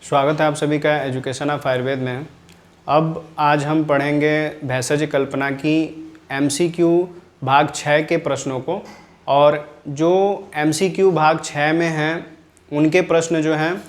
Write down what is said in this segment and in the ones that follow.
स्वागत है आप सभी का एजुकेशन ऑफ आयुर्वेद में। अब आज हम पढ़ेंगे भेषज कल्पना की MCQ भाग 6 के प्रश्नों को, और जो MCQ भाग 6 में हैं उनके प्रश्न जो हैं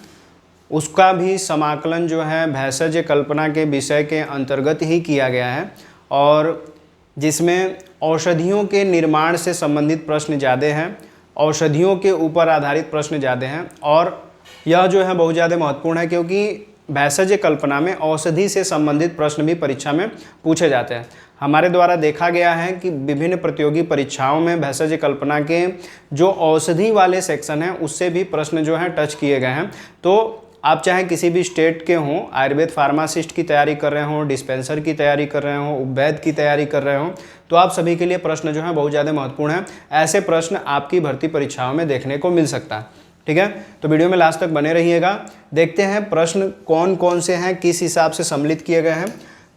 उसका भी समाकलन जो है भेषज कल्पना के विषय के अंतर्गत ही किया गया है, और जिसमें औषधियों के निर्माण से संबंधित प्रश्न ज़्यादा हैं, औषधियों के ऊपर आधारित प्रश्न ज़्यादा हैं। और यह जो है बहुत ज़्यादा महत्वपूर्ण है क्योंकि भेषज कल्पना में औषधि से संबंधित प्रश्न भी परीक्षा में पूछे जाते हैं। हमारे द्वारा देखा गया है कि विभिन्न प्रतियोगी परीक्षाओं में भेषज कल्पना के जो औषधि वाले सेक्शन हैं उससे भी प्रश्न जो हैं टच किए गए हैं। तो आप चाहे किसी भी स्टेट के हों, आयुर्वेद फार्मासिस्ट की तैयारी कर रहे हों, डिस्पेंसर की तैयारी कर रहे हों, उपवैद की तैयारी कर रहे हों, तो आप सभी के लिए प्रश्न जो है बहुत ज़्यादा महत्वपूर्ण है। ऐसे प्रश्न आपकी भर्ती परीक्षाओं में देखने को मिल सकता है। ठीक है, तो वीडियो में लास्ट तक बने रहिएगा। देखते हैं प्रश्न कौन कौन से हैं, किस हिसाब से सम्मिलित किए गए हैं।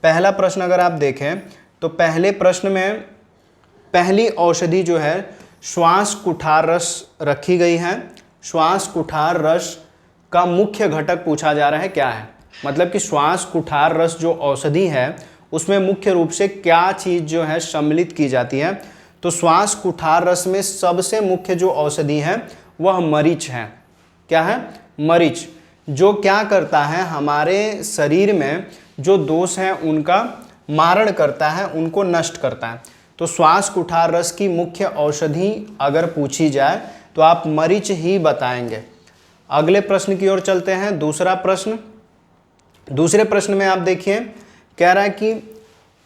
पहला प्रश्न अगर आप देखें तो पहले प्रश्न में पहली औषधि जो है श्वास कुठार रस रखी गई है। श्वास कुठार रस का मुख्य घटक पूछा जा रहा है क्या है, मतलब कि श्वास कुठार रस जो औषधि है उसमें मुख्य रूप से क्या चीज़ जो है सम्मिलित की जाती है। तो श्वास कुठार रस में सबसे मुख्य जो औषधि है वह मरीच है। क्या है? मरीच, जो क्या करता है हमारे शरीर में जो दोष हैं उनका मारण करता है, उनको नष्ट करता है। तो श्वास कुठार रस की मुख्य औषधि अगर पूछी जाए तो आप मरीच ही बताएंगे। अगले प्रश्न की ओर चलते हैं। दूसरा प्रश्न, दूसरे प्रश्न में आप देखिए कह रहा है कि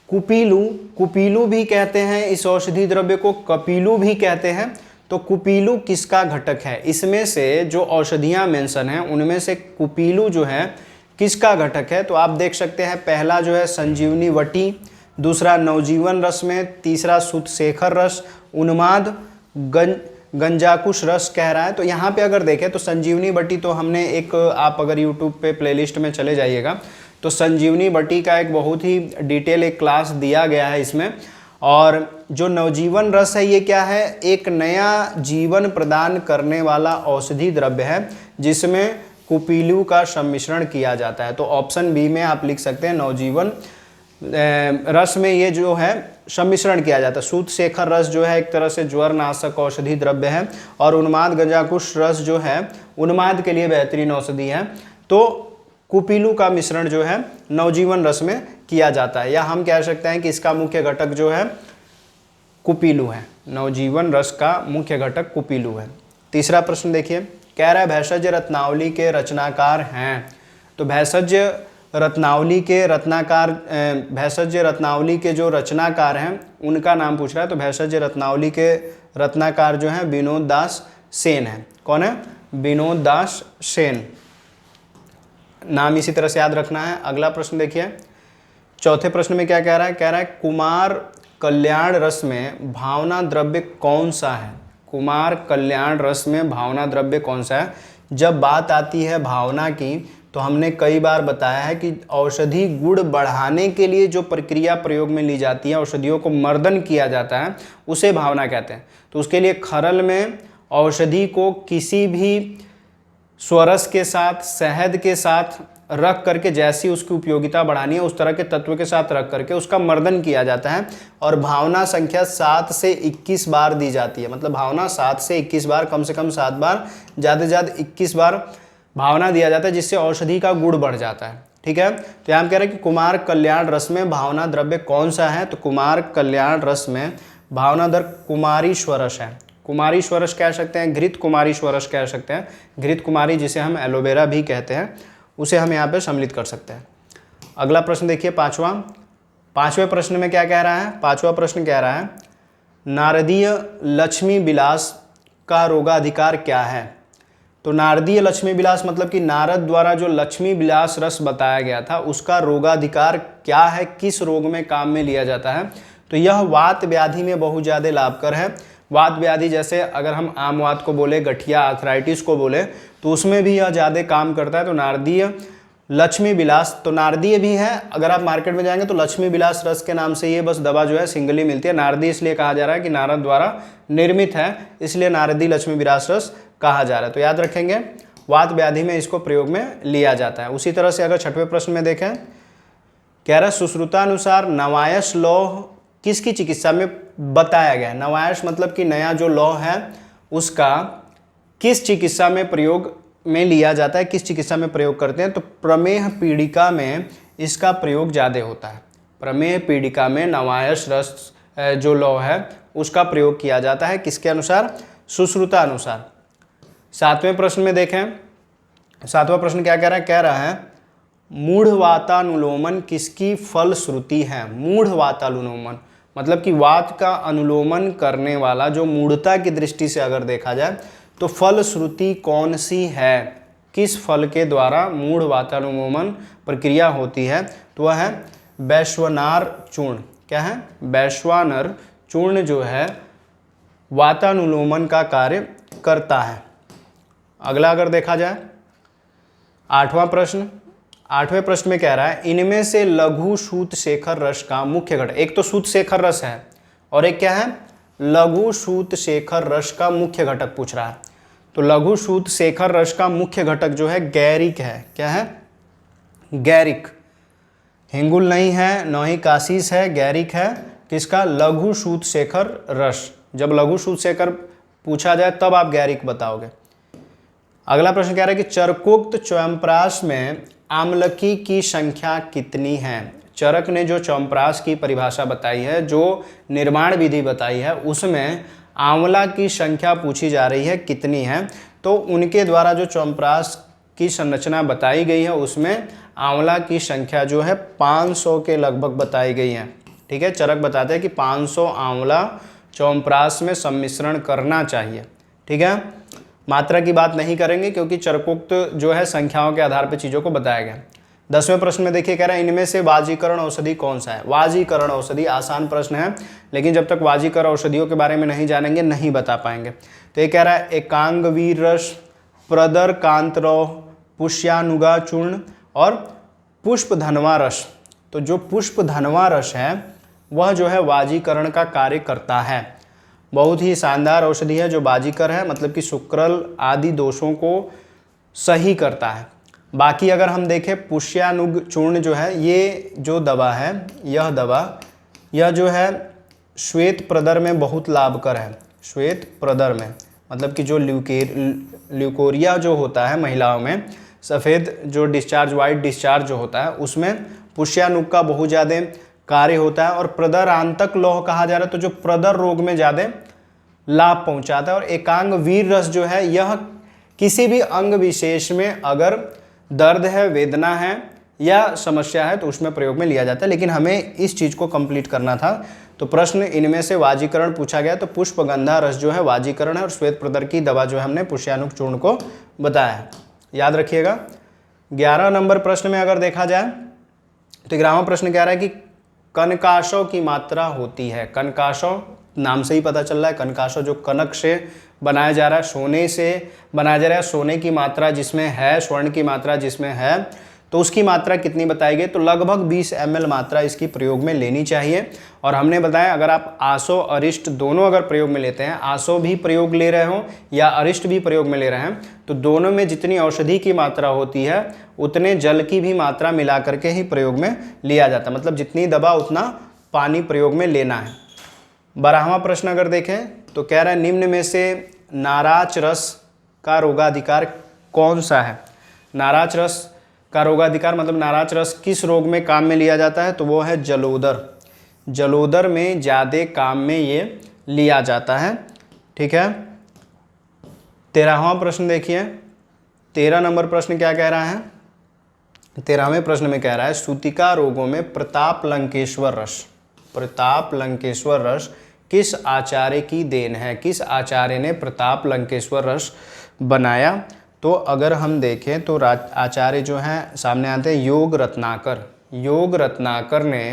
कुपीलू, कुपीलू भी कहते हैं इस औषधि द्रव्य को, कपीलू भी कहते हैं। तो कुपीलू किसका घटक है? इसमें से जो औषधियां मेंशन हैं उनमें से कुपीलू जो है किसका घटक है? तो आप देख सकते हैं पहला जो है संजीवनी वटी, दूसरा नवजीवन रस में, तीसरा सुतशेखर रस, उन्माद गंजाकुश रस कह रहा है। तो यहाँ पे अगर देखें तो संजीवनी बटी तो हमने एक, आप अगर यूट्यूब पे प्लेलिस्ट में चले जाइएगा तो संजीवनी बटी का एक बहुत ही डिटेल एक क्लास दिया गया है इसमें। और जो नवजीवन रस है ये क्या है? एक नया जीवन प्रदान करने वाला औषधि द्रव्य है जिसमें कुपीलू का सम्मिश्रण किया जाता है। तो ऑप्शन बी में आप लिख सकते हैं नवजीवन रस में ये जो है सम्मिश्रण किया जाता है। सुतशेखर रस जो है एक तरह से ज्वर नाशक औषधि द्रव्य है, और उन्माद गंजाकुश रस जो है उन्माद के लिए बेहतरीन औषधि है। तो कुपीलू का मिश्रण जो है नवजीवन रस में किया जाता है, या हम कह सकते हैं कि इसका मुख्य घटक जो है कुपीलू है। नवजीवन रस का मुख्य घटक कुपीलू है। तीसरा प्रश्न देखिए, कह रहा है भेषज रत्नावली के रचनाकार हैं। तो भेषज रत्नावली के रत्नाकार, भेषज रत्नावली के जो रचनाकार हैं उनका नाम पूछ रहा है। तो भेषज रत्नावली के रत्नाकार जो हैं विनोद दास सेन है। कौन है? विनोद दास सेन, नाम इसी तरह से याद रखना है। अगला प्रश्न देखिए, चौथे प्रश्न में क्या कह रहा है? कह रहा है कुमार कल्याण रस में भावना द्रव्य कौन सा है? कुमार कल्याण रस में भावना द्रव्य कौन सा है? जब बात आती है भावना की तो हमने कई बार बताया है कि औषधि गुण बढ़ाने के लिए जो प्रक्रिया प्रयोग में ली जाती है, औषधियों को मर्दन किया जाता है, उसे भावना कहते हैं। तो उसके लिए खरल में औषधि को किसी भी स्वरस के साथ, शहद के साथ रख करके, जैसी उसकी उपयोगिता बढ़ानी है उस तरह के तत्व के साथ रख करके उसका मर्दन किया जाता है, और भावना संख्या 7 से 21 बार दी जाती है। मतलब भावना 7 से 21 बार, कम से कम 7 बार, ज़्यादा से ज़्यादा 21 बार भावना दिया जाता है, जिससे औषधि का गुण बढ़ जाता है। ठीक है, तो यहाँ कह रहे हैं कि कुमार कल्याण रस में भावना द्रव्य कौन सा है? तो कुमार कल्याण रस में भावना द्रव्य कुमारी स्वरस है। कुमारी स्वरस कह सकते हैं, घृत कुमारी स्वरस कह सकते हैं। घृत कुमारी जिसे हम एलोवेरा भी कहते हैं, उसे हम यहाँ पे सम्मिलित कर सकते हैं। अगला प्रश्न देखिए, पांचवें प्रश्न में क्या कह रहा है? पांचवा प्रश्न कह रहा है नारदीय लक्ष्मी विलास का रोगाधिकार क्या है? तो नारदीय लक्ष्मी विलास मतलब कि नारद द्वारा जो लक्ष्मी विलास रस बताया गया था उसका रोगाधिकार क्या है, किस रोग में काम में लिया जाता है? तो यह वात व्याधि में बहुत ज़्यादा लाभकर है। वात व्याधि जैसे अगर हम आम वात को बोले, गठिया आर्थराइटिस को बोले, तो उसमें भी यह ज़्यादा काम करता है। तो नारदीय लक्ष्मी विलास, तो नारदीय भी है, अगर आप मार्केट में जाएंगे तो लक्ष्मी विलास रस के नाम से ये बस दवा जो है सिंगली मिलती है। नारदी इसलिए कहा जा रहा है कि नारद द्वारा निर्मित है, इसलिए नारदी लक्ष्मी विलास रस कहा जा रहा है। तो याद रखेंगे वात व्याधि में इसको प्रयोग में लिया जाता है। उसी तरह से अगर छठवें प्रश्न में देखें, कह रहा है सुश्रुतानुसार नवायश लौह किसकी चिकित्सा में बताया गया है। नवायश मतलब कि नया जो लौह है उसका किस चिकित्सा में प्रयोग में लिया जाता है, किस चिकित्सा में प्रयोग करते हैं। तो प्रमेह पीड़िका में इसका प्रयोग ज़्यादा होता है। प्रमेह पीड़िका में नवायश रस जो लौह है उसका प्रयोग किया जाता है, किसके अनुसार, सुश्रुता अनुसार। सातवें प्रश्न में देखें, सातवां प्रश्न क्या कह रहा है, कह रहा है मूढ़वातानुलोमन किसकी फलश्रुति है। मूढ़वातानुलोमन मतलब कि वात का अनुलोमन करने वाला जो मूढ़ता की दृष्टि से अगर देखा जाए तो फलश्रुति कौन सी है, किस फल के द्वारा मूढ़वातानुलोमन प्रक्रिया होती है। तो वह है वैश्वानर चूर्ण। क्या है, वैश्वानर चूर्ण जो है वातानुलोमन का कार्य करता है। अगला अगर देखा जाए आठवां प्रश्न, आठवें प्रश्न में कह रहा है इनमें से लघु सूत शेखर रस का मुख्य घटक, एक तो सूत शेखर रस है और एक क्या है, लघु सूत शेखर रस का मुख्य घटक पूछ रहा है। तो लघु सूत शेखर रस का मुख्य घटक जो है गैरिक है। क्या है, गैरिक। हिंगुल नहीं है, न ही काशीस है, गैरिक है। किसका, लघु सूत शेखर रस। जब लघु सूत शेखर पूछा जाए तब आप गैरिक बताओगे। अगला प्रश्न कह रहा है कि चरकोक्त च्वयंप्राश में आम्लकी की संख्या कितनी है। चरक ने जो च्वयंप्राश की परिभाषा बताई है, जो निर्माण विधि बताई है, उसमें आंवला की संख्या पूछी जा रही है कितनी है। तो उनके द्वारा जो च्वयंप्राश की संरचना बताई गई है उसमें आंवला की संख्या जो है 500 के लगभग बताई गई है। ठीक है, चरक बताते हैं कि 500 आंवला च्वयंप्राश में सम्मिश्रण करना चाहिए। ठीक है, मात्रा की बात नहीं करेंगे क्योंकि चरकोक्त जो है संख्याओं के आधार पर चीज़ों को बताया गया। 10वें प्रश्न में देखिए, कह रहा है इनमें से वाजीकरण औषधि कौन सा है। वाजीकरण औषधि आसान प्रश्न है, लेकिन जब तक वाजीकरण औषधियों के बारे में नहीं जानेंगे नहीं बता पाएंगे। तो ये कह रहा है एकांग वीर रस, प्रदर कांतरौह, पुष्यानुगा चूर्ण और पुष्प धनवा रस। तो जो पुष्प धनवा रस है वह जो है वाजीकरण का कार्य करता है। बहुत ही शानदार औषधि है जो वाजीकर है, मतलब कि शुक्रल आदि दोषों को सही करता है। बाकी अगर हम देखें पुष्यानुग चूर्ण जो है, ये जो दवा है, यह दवा यह जो है श्वेत प्रदर में बहुत लाभकर है। श्वेत प्रदर में मतलब कि जो ल्यूकोरिया जो होता है महिलाओं में, सफ़ेद जो डिस्चार्ज, वाइट डिस्चार्ज जो होता है, उसमें पुष्यानुग का बहुत ज़्यादा कार्य होता है। और प्रदर आंतक लौह कहा जा रहा है, तो जो प्रदर रोग में ज़्यादा लाभ पहुंचाता है। और एकांग वीर रस जो है यह किसी भी अंग विशेष में अगर दर्द है, वेदना है या समस्या है तो उसमें प्रयोग में लिया जाता है। लेकिन हमें इस चीज़ को कंप्लीट करना था, तो प्रश्न इनमें से वाजीकरण पूछा गया। तो पुष्पगंधा रस जो है वाजीकरण है और श्वेत प्रदर की दवा जो है हमने पुष्यानुग चूर्ण को बताया है, याद रखिएगा। 11 नंबर प्रश्न में अगर देखा जाए तो 11वां प्रश्न कह रहा है कि कनकाशव की मात्रा होती है। कनकाशव नाम से ही पता चल रहा है, कनकाशव जो कनक से बनाया जा रहा है, सोने से बनाया जा रहा है। सोने की मात्रा जिसमें है, स्वर्ण की मात्रा जिसमें है, तो उसकी मात्रा कितनी बताई गई। तो लगभग 20 ml मात्रा इसकी प्रयोग में लेनी चाहिए। और हमने बताया अगर आप आसो अरिष्ट दोनों अगर प्रयोग में लेते हैं, आसो भी प्रयोग ले रहे हो या अरिष्ट भी प्रयोग में ले रहे हैं, तो दोनों में जितनी औषधि की मात्रा होती है उतने जल की भी मात्रा मिला करके ही प्रयोग में लिया जाता है। मतलब जितनी दवा उतना पानी प्रयोग में लेना है। 12वां प्रश्न अगर देखें तो कह रहा है निम्न में से नाराच रस का रोगाधिकार कौन सा है। नाराच रस का रोगाधिकार मतलब नाराच रस किस रोग में काम में लिया जाता है, तो वो है जलोदर। जलोदर में ज़्यादा काम में ये लिया जाता है। ठीक है, 13वां प्रश्न देखिए। 13 नंबर प्रश्न क्या कह रहा है, 13वें प्रश्न में कह रहा है सूतिका रोगों में प्रताप लंकेश्वर रस, प्रताप लंकेश्वर रस किस आचार्य की देन है। किस आचार्य ने प्रताप लंकेश्वर रस बनाया। तो अगर हम देखें तो आचार्य जो हैं सामने आते हैं योग रत्नाकर। योग रत्नाकर ने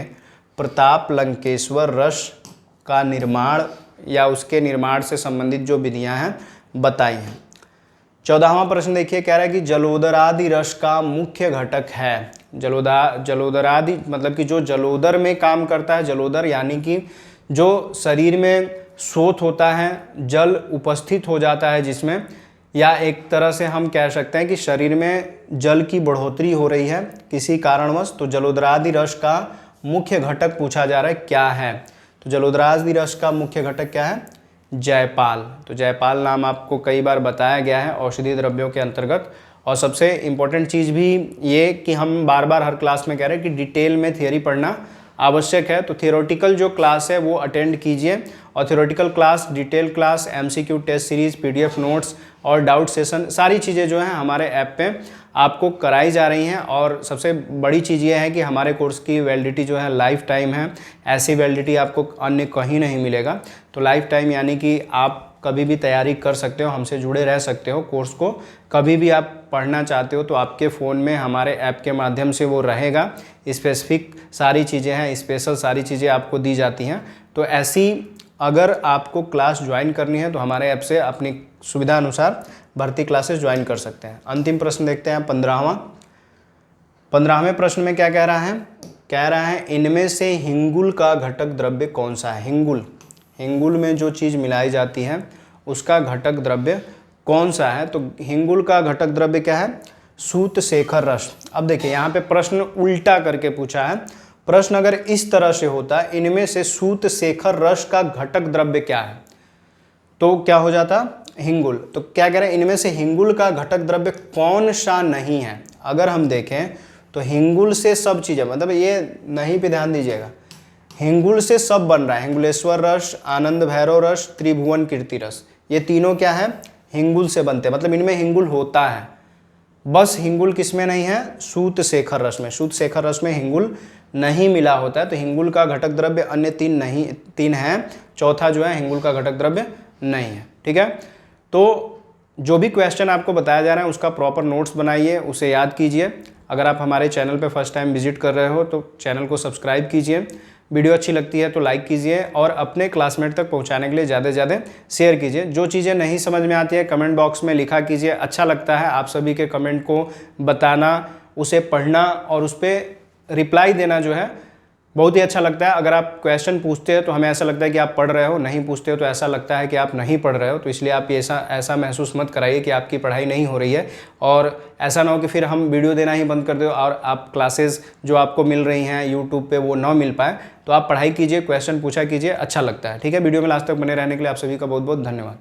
प्रताप लंकेश्वर रस का निर्माण या उसके निर्माण से संबंधित जो विधियां हैं बताई हैं। 14वां प्रश्न देखिए, कह रहा है कि जलोदरादि रस का मुख्य घटक है। जलोदरादि मतलब कि जो जलोदर में काम करता है। जलोदर यानी कि जो शरीर में शोथ होता है, जल उपस्थित हो जाता है जिसमें, या एक तरह से हम कह सकते हैं कि शरीर में जल की बढ़ोतरी हो रही है किसी कारणवश, तो जलोदरादि रस का मुख्य घटक पूछा जा रहा है क्या है। तो जलोदरादि रस का मुख्य घटक क्या है? जायपाल। तो जायपाल नाम आपको कई बार बताया गया है औषधीय द्रव्यों के अंतर्गत। और सबसे इम्पोर्टेंट चीज़ भी ये कि हम बार बार हर क्लास में कह रहे हैं कि डिटेल में थियोरी पढ़ना आवश्यक है। तो थियोरेटिकल जो क्लास है वो अटेंड कीजिए, और theoretical class, detail class, MCQ test series, PDF notes और डाउट सेशन, सारी चीज़ें जो हैं हमारे ऐप पे आपको कराई जा रही हैं। और सबसे बड़ी चीज़ ये है कि हमारे कोर्स की वैलिडिटी जो है लाइफ टाइम है। ऐसी वैलिडिटी आपको अन्य कहीं नहीं मिलेगा। तो लाइफ टाइम यानी कि आप कभी भी तैयारी कर सकते हो, हमसे जुड़े रह सकते हो। कोर्स को कभी भी आप पढ़ना चाहते हो तो आपके फ़ोन में हमारे ऐप के माध्यम से वो रहेगा। स्पेसिफिक सारी चीज़ें हैं, स्पेशल सारी चीज़ें आपको दी जाती हैं। तो ऐसी अगर आपको क्लास ज्वाइन करनी है तो हमारे ऐप से अपनी सुविधा अनुसार भर्ती क्लासेस ज्वाइन कर सकते हैं। अंतिम प्रश्न देखते हैं 15वें प्रश्न में क्या कह रहा है? कह रहा है इनमें से हिंगुल का घटक द्रव्य कौन सा है? हिंगुल में जो चीज़ मिलाई जाती है उसका घटक द्रव्य कौन सा है? तो हिंगुल का घटक द्रव्य क्या है? सूत शेखर रस। अब देखिए यहाँ पे प्रश्न उल्टा करके पूछा है। प्रश्न अगर इस तरह से होता, इनमें से सूत शेखर रस का घटक द्रव्य क्या है, तो क्या हो जाता? हिंगुल। तो क्या कह रहे हैं? इनमें से हिंगुल का घटक द्रव्य कौन सा नहीं है? अगर हम देखें तो हिंगुल से सब चीज़ें, मतलब ये नहीं पे ध्यान दीजिएगा, हिंगुल से सब बन रहा है। हिंगुलेश्वर रस, आनंद भैरव रस, त्रिभुवन कीर्ति रस, ये तीनों क्या है? हिंगुल से बनते हैं। मतलब इनमें हिंगुल होता है। बस हिंगुल किसमें नहीं है? सूत शेखर रस में। सूत शेखर रस में हिंगुल नहीं मिला होता है। तो हिंगुल का घटक द्रव्य अन्य तीन हैं, चौथा जो है हिंगुल का घटक द्रव्य नहीं है। ठीक है, तो जो भी क्वेश्चन आपको बताया जा रहा है उसका प्रॉपर नोट्स बनाइए, उसे याद कीजिए। अगर आप हमारे चैनल पे फर्स्ट टाइम विजिट कर रहे हो तो चैनल को सब्सक्राइब कीजिए। वीडियो अच्छी लगती है तो लाइक कीजिए, और अपने क्लासमेट तक पहुंचाने के लिए ज़्यादा से ज़्यादा शेयर कीजिए। जो चीज़ें नहीं समझ में आती है कमेंट बॉक्स में लिखा कीजिए। अच्छा लगता है आप सभी के कमेंट को बताना, उसे पढ़ना और उस पर रिप्लाई देना जो है बहुत ही अच्छा लगता है। अगर आप क्वेश्चन पूछते हो तो हमें ऐसा लगता है कि आप पढ़ रहे हो, नहीं पूछते हो तो ऐसा लगता है कि आप नहीं पढ़ रहे हो। तो इसलिए आप ऐसा महसूस मत कराइए कि आपकी पढ़ाई नहीं हो रही है, और ऐसा ना हो कि फिर हम वीडियो देना ही बंद कर दो और आप क्लासेस जो आपको मिल रही हैं यूट्यूब पे वो ना मिल पाए। तो आप पढ़ाई कीजिए, क्वेश्चन पूछा कीजिए, अच्छा लगता है। ठीक है, वीडियो में लास्ट तक बने रहने के लिए आप सभी का बहुत बहुत धन्यवाद।